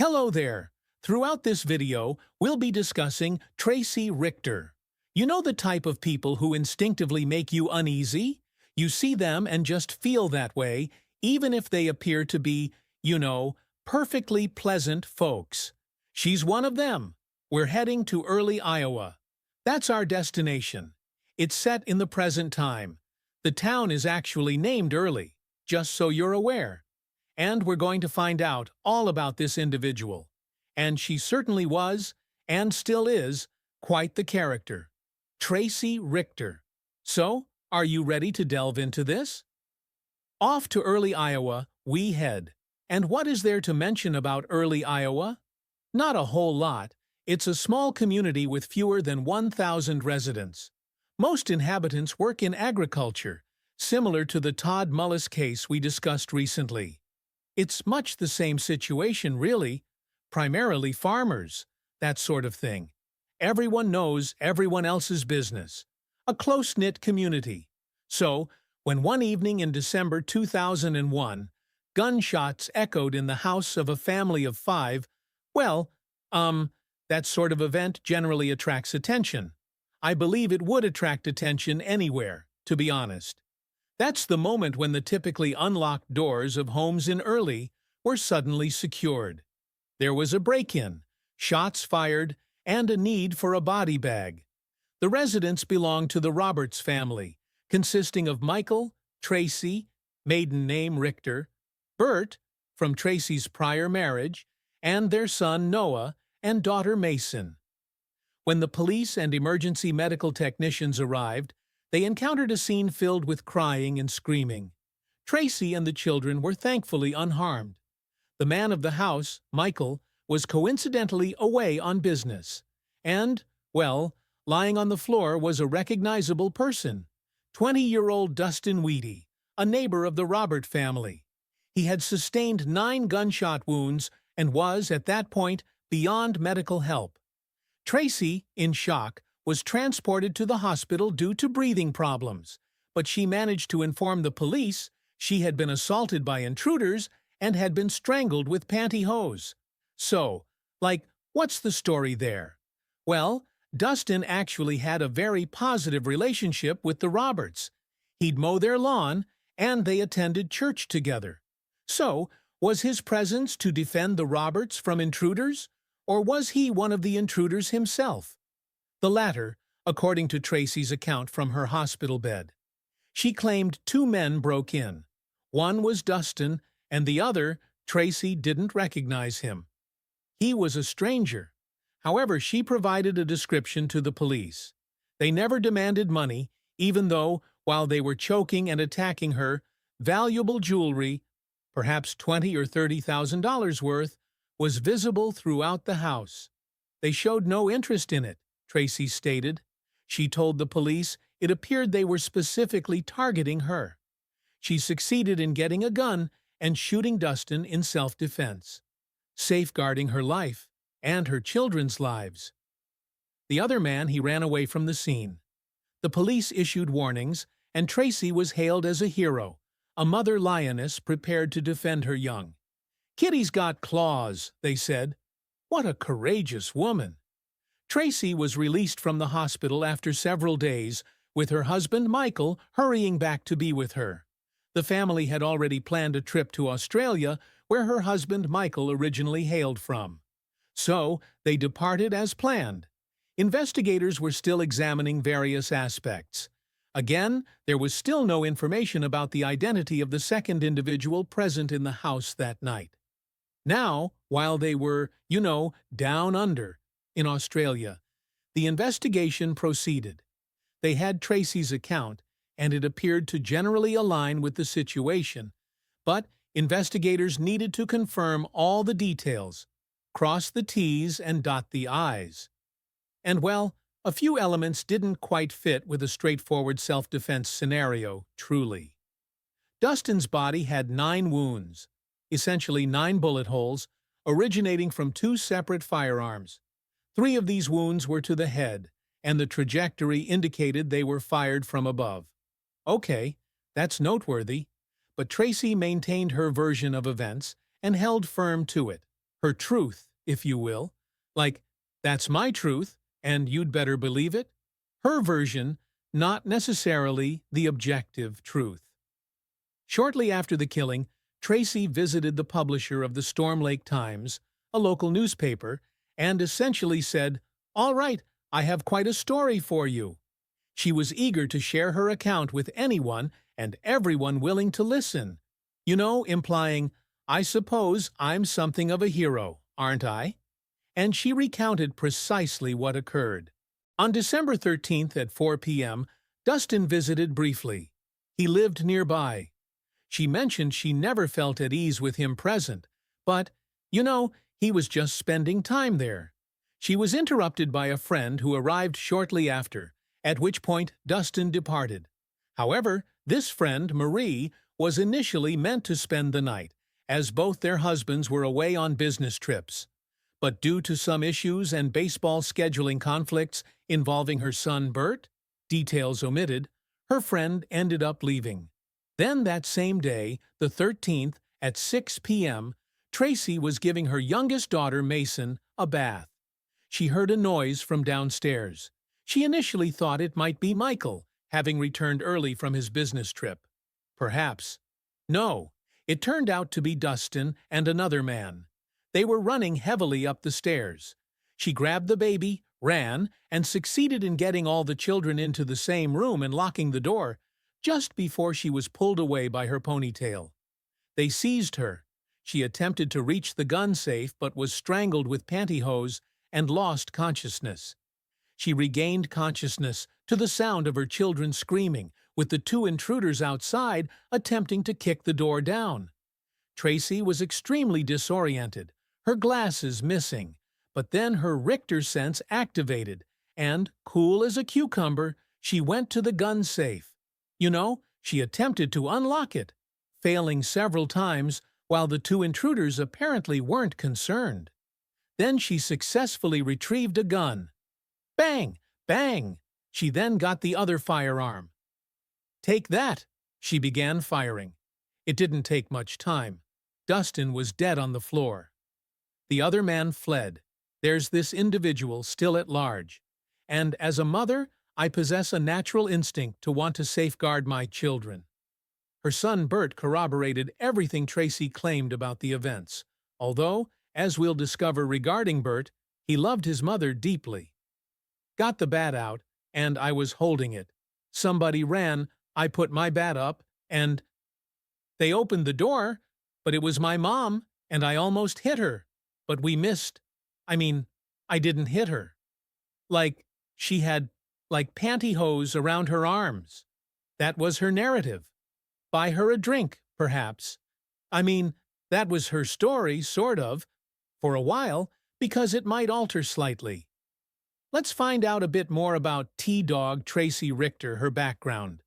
Hello there! Throughout this video, we'll be discussing Tracy Richter. You know the type of people who instinctively make you uneasy? You see them and just feel that way, even if they appear to be, perfectly pleasant folks. She's one of them. We're heading to Early, Iowa. That's our destination. It's set in the present time. The town is actually named Early, just so you're aware. And we're going to find out all about this individual. And she certainly was, and still is, quite the character. Tracy Richter. So, are you ready to delve into this? Off to Early, Iowa, we head. And what is there to mention about Early, Iowa? Not a whole lot. It's a small community with fewer than 1,000 residents. Most inhabitants work in agriculture, similar to the Todd Mullis case we discussed recently. It's much the same situation, really. Primarily farmers, that sort of thing. Everyone knows everyone else's business. A close-knit community. So, when one evening in December 2001, gunshots echoed in the house of a family of 5, that sort of event generally attracts attention. I believe it would attract attention anywhere, to be honest. That's the moment when the typically unlocked doors of homes in Early were suddenly secured. There was a break-in, shots fired, and a need for a body bag. The residents belonged to the Roberts family, consisting of Michael, Tracy, maiden name Richter, Bert, from Tracy's prior marriage, and their son Noah and daughter Mason. When the police and emergency medical technicians arrived, they encountered a scene filled with crying and screaming. Tracy and the children were thankfully unharmed. The man of the house, Michael, was coincidentally away on business. And, lying on the floor was a recognizable person, 20-year-old Dustin Weedy, a neighbor of the Robert family. He had sustained 9 gunshot wounds and was, at that point, beyond medical help. Tracy, in shock, was transported to the hospital due to breathing problems, but she managed to inform the police she had been assaulted by intruders and had been strangled with pantyhose. So, what's the story there? Well, Dustin actually had a very positive relationship with the Roberts. He'd mow their lawn, and they attended church together. So, was his presence to defend the Roberts from intruders, or was he one of the intruders himself? The latter, according to Tracy's account from her hospital bed. She claimed 2 men broke in. One was Dustin, and the other, Tracy didn't recognize him. He was a stranger. However, she provided a description to the police. They never demanded money, even though, while they were choking and attacking her, valuable jewelry, perhaps $20,000 or $30,000 worth, was visible throughout the house. They showed no interest in it, Tracy stated. She told the police it appeared they were specifically targeting her. She succeeded in getting a gun and shooting Dustin in self-defense, safeguarding her life and her children's lives. The other man, he ran away from the scene. The police issued warnings, and Tracy was hailed as a hero, a mother lioness prepared to defend her young. "Kitty's got claws," they said. What a courageous woman! Tracy was released from the hospital after several days, with her husband Michael hurrying back to be with her. The family had already planned a trip to Australia, where her husband Michael originally hailed from. So, they departed as planned. Investigators were still examining various aspects. Again, there was still no information about the identity of the second individual present in the house that night. Now, while they were, down under, in Australia, the investigation proceeded. They had Tracy's account, and it appeared to generally align with the situation, but investigators needed to confirm all the details, cross the T's and dot the I's. And a few elements didn't quite fit with a straightforward self-defense scenario, truly. Dustin's body had 9 wounds, essentially 9 bullet holes, originating from 2 separate firearms. 3 of these wounds were to the head, and the trajectory indicated they were fired from above. Okay, that's noteworthy, but Tracy maintained her version of events and held firm to it. her truth, if you will. Like, that's my truth, and you'd better believe it. Her version, not necessarily the objective truth. Shortly after the killing, Tracy visited the publisher of the Storm Lake Times, a local newspaper, and essentially said, "All right, I have quite a story for you." She was eager to share her account with anyone and everyone willing to listen. Implying, "I suppose I'm something of a hero, aren't I?" And she recounted precisely what occurred. On December 13th at 4 p.m., Dustin visited briefly. He lived nearby. She mentioned she never felt at ease with him present, but, he was just spending time there. She was interrupted by a friend who arrived shortly after, at which point Dustin departed. However, this friend, Marie, was initially meant to spend the night, as both their husbands were away on business trips. But due to some issues and baseball scheduling conflicts involving her son Bert, details omitted, her friend ended up leaving. Then that same day, the 13th, at 6 p.m., Tracy was giving her youngest daughter, Mason, a bath. She heard a noise from downstairs. She initially thought it might be Michael, having returned early from his business trip. Perhaps. No, it turned out to be Dustin and another man. They were running heavily up the stairs. She grabbed the baby, ran, and succeeded in getting all the children into the same room and locking the door, just before she was pulled away by her ponytail. They seized her. She attempted to reach the gun safe but was strangled with pantyhose and lost consciousness. She regained consciousness to the sound of her children screaming, with the two intruders outside attempting to kick the door down. Tracy was extremely disoriented, her glasses missing, but then her Richter sense activated, and, cool as a cucumber, she went to the gun safe. She attempted to unlock it, failing several times while the two intruders apparently weren't concerned. Then she successfully retrieved a gun. Bang! Bang! She then got the other firearm. "Take that!" She began firing. It didn't take much time. Dustin was dead on the floor. The other man fled. There's this individual still at large. And as a mother, I possess a natural instinct to want to safeguard my children. Her son Bert corroborated everything Tracy claimed about the events, although, as we'll discover regarding Bert, he loved his mother deeply. Got the bat out, and I was holding it. Somebody ran, I put my bat up, and they opened the door, but it was my mom, and I almost hit her, but we missed. I didn't hit her. She had, pantyhose around her arms. That was her narrative. Buy her a drink, perhaps. That was her story, sort of, for a while, because it might alter slightly. Let's find out a bit more about T-Dog Tracy Richter, her background.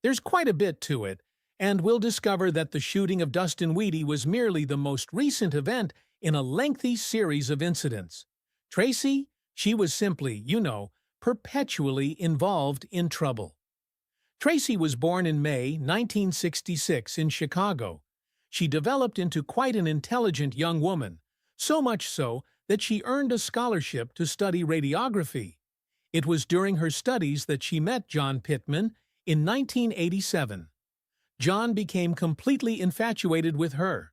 There's quite a bit to it, and we'll discover that the shooting of Dustin Weedy was merely the most recent event in a lengthy series of incidents. Tracy, she was simply, perpetually involved in trouble. Tracy was born in May 1966 in Chicago. She developed into quite an intelligent young woman, so much so that she earned a scholarship to study radiography. It was during her studies that she met John Pittman in 1987. John became completely infatuated with her.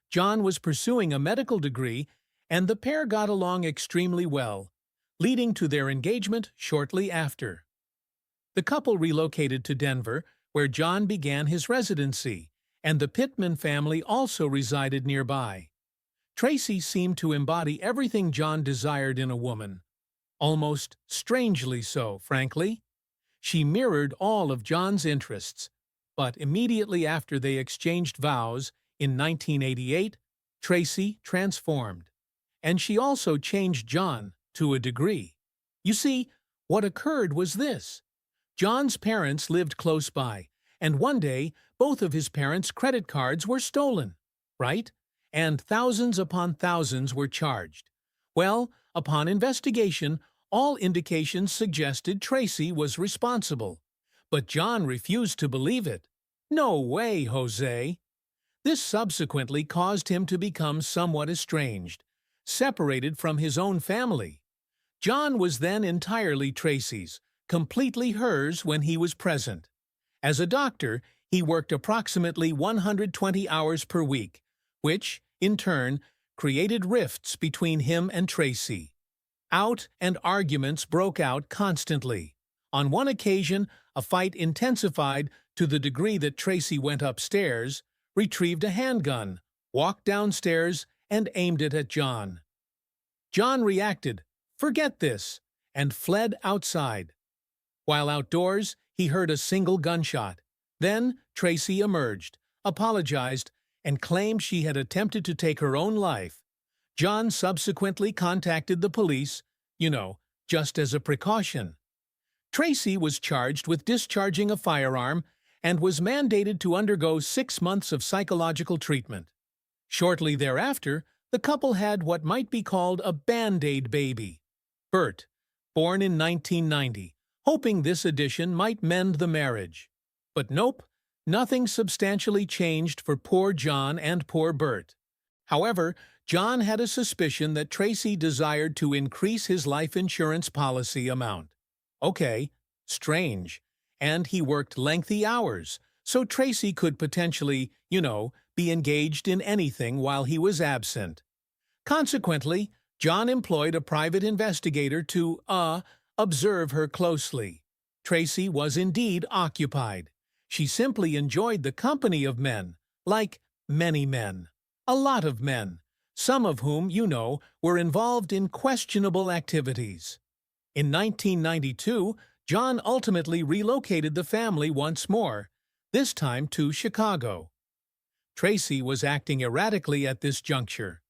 John was pursuing a medical degree, and the pair got along extremely well, leading to their engagement shortly after. The couple relocated to Denver, where John began his residency, and the Pittman family also resided nearby. Tracy seemed to embody everything John desired in a woman. Almost strangely so, frankly. She mirrored all of John's interests, but immediately after they exchanged vows in 1988, Tracy transformed. And she also changed John to a degree. You see, what occurred was this. John's parents lived close by, and one day, both of his parents' credit cards were stolen, right? And thousands upon thousands were charged. Well, upon investigation, all indications suggested Tracy was responsible. But John refused to believe it. "No way, Jose." This subsequently caused him to become somewhat estranged. separated from his own family. John was then entirely Tracy's, completely hers when he was present. As a doctor, he worked approximately 120 hours per week, which, in turn, created rifts between him and Tracy. And arguments broke out constantly. On one occasion, a fight intensified to the degree that Tracy went upstairs, retrieved a handgun, walked downstairs, and aimed it at John. John reacted, "Forget this," and fled outside. While outdoors, he heard a single gunshot. Then Tracy emerged, apologized, and claimed she had attempted to take her own life. John subsequently contacted the police, just as a precaution. Tracy was charged with discharging a firearm and was mandated to undergo 6 months of psychological treatment. Shortly thereafter, the couple had what might be called a Band-Aid baby, Bert, born in 1990, hoping this addition might mend the marriage. But nope, nothing substantially changed for poor John and poor Bert. However, John had a suspicion that Tracy desired to increase his life insurance policy amount. Okay, strange. And he worked lengthy hours, so Tracy could potentially, be engaged in anything while he was absent. Consequently, John employed a private investigator to, observe her closely. Tracy was indeed occupied. She simply enjoyed the company of men, like many men. A lot of men, some of whom, were involved in questionable activities. In 1992, John ultimately relocated the family once more, this time to Chicago. Tracy was acting erratically at this juncture.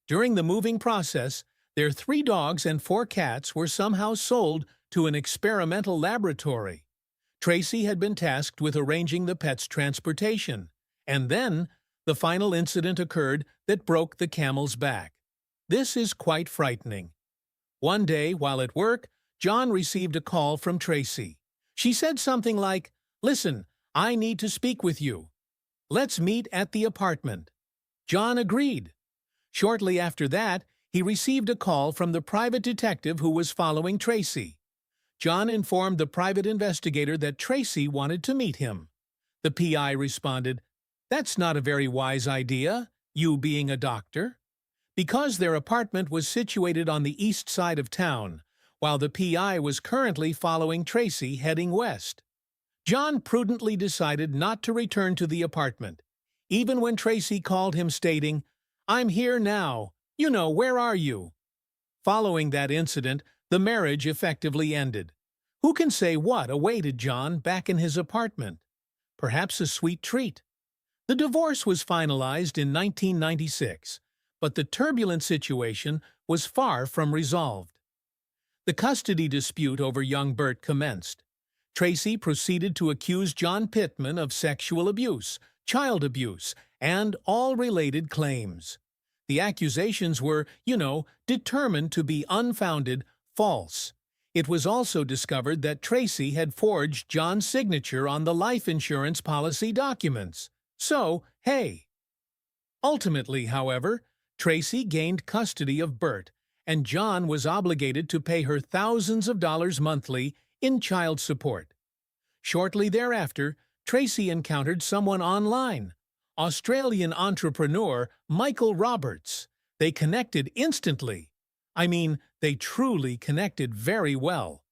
During the moving process, their 3 dogs and 4 cats were somehow sold to an experimental laboratory. Tracy had been tasked with arranging the pets' transportation, and then the final incident occurred that broke the camel's back. This is quite frightening. One day, while at work, John received a call from Tracy. She said something like, "Listen, I need to speak with you. Let's meet at the apartment." John agreed. Shortly after that, he received a call from the private detective who was following Tracy. John informed the private investigator that Tracy wanted to meet him. The PI responded, "That's not a very wise idea, you being a doctor." Because their apartment was situated on the east side of town, while the PI was currently following Tracy heading west. John prudently decided not to return to the apartment, even when Tracy called him stating, "I'm here now. Where are you?" Following that incident, the marriage effectively ended. Who can say what awaited John back in his apartment? Perhaps a sweet treat. The divorce was finalized in 1996, but the turbulent situation was far from resolved. The custody dispute over young Bert commenced. Tracy proceeded to accuse John Pittman of sexual abuse, child abuse, and all related claims. The accusations were, determined to be unfounded, false. It was also discovered that Tracy had forged John's signature on the life insurance policy documents. So, hey. Ultimately, however, Tracy gained custody of Bert, and John was obligated to pay her thousands of dollars monthly in child support. Shortly thereafter, Tracy encountered someone online, Australian entrepreneur Michael Roberts. They connected instantly. They truly connected very well.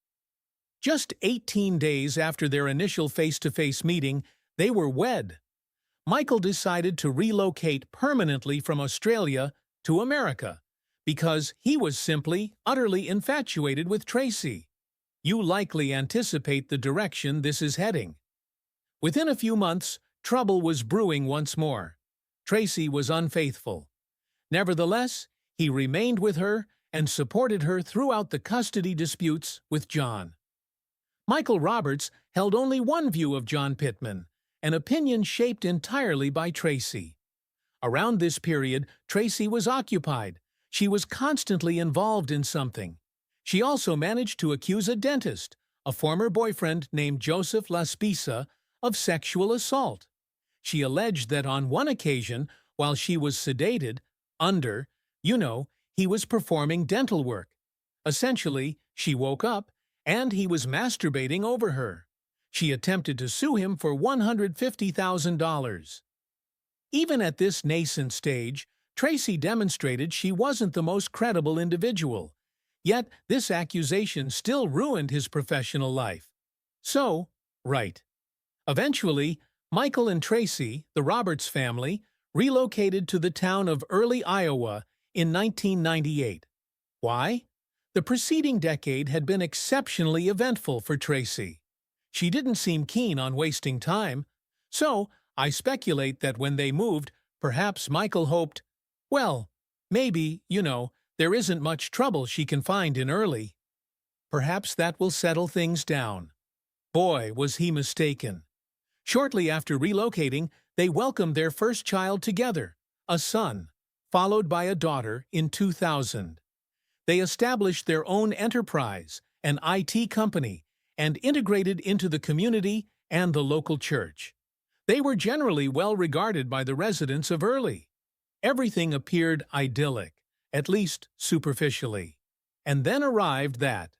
Just 18 days after their initial face-to-face meeting, they were wed. Michael decided to relocate permanently from Australia to America because he was simply, utterly infatuated with Tracy. You likely anticipate the direction this is heading. Within a few months, trouble was brewing once more. Tracy was unfaithful. Nevertheless, he remained with her and supported her throughout the custody disputes with John. Michael Roberts held only one view of John Pittman, an opinion shaped entirely by Tracy. Around this period, Tracy was occupied. She was constantly involved in something. She also managed to accuse a dentist, a former boyfriend named Joseph Laspisa, of sexual assault. She alleged that on one occasion, while she was sedated, he was performing dental work. Essentially, she woke up, and he was masturbating over her. She attempted to sue him for $150,000. Even at this nascent stage, Tracy demonstrated she wasn't the most credible individual. Yet, this accusation still ruined his professional life. So, right. Eventually, Michael and Tracy, the Roberts family, relocated to the town of Early, Iowa in 1998. Why? The preceding decade had been exceptionally eventful for Tracy. She didn't seem keen on wasting time, so I speculate that when they moved, perhaps Michael hoped, well, maybe, there isn't much trouble she can find in Early. Perhaps that will settle things down. Boy, was he mistaken. Shortly after relocating, they welcomed their first child together, a son, followed by a daughter in 2000. They established their own enterprise, an IT company, and integrated into the community and the local church. They were generally well regarded by the residents of Early. Everything appeared idyllic, at least superficially. And then arrived that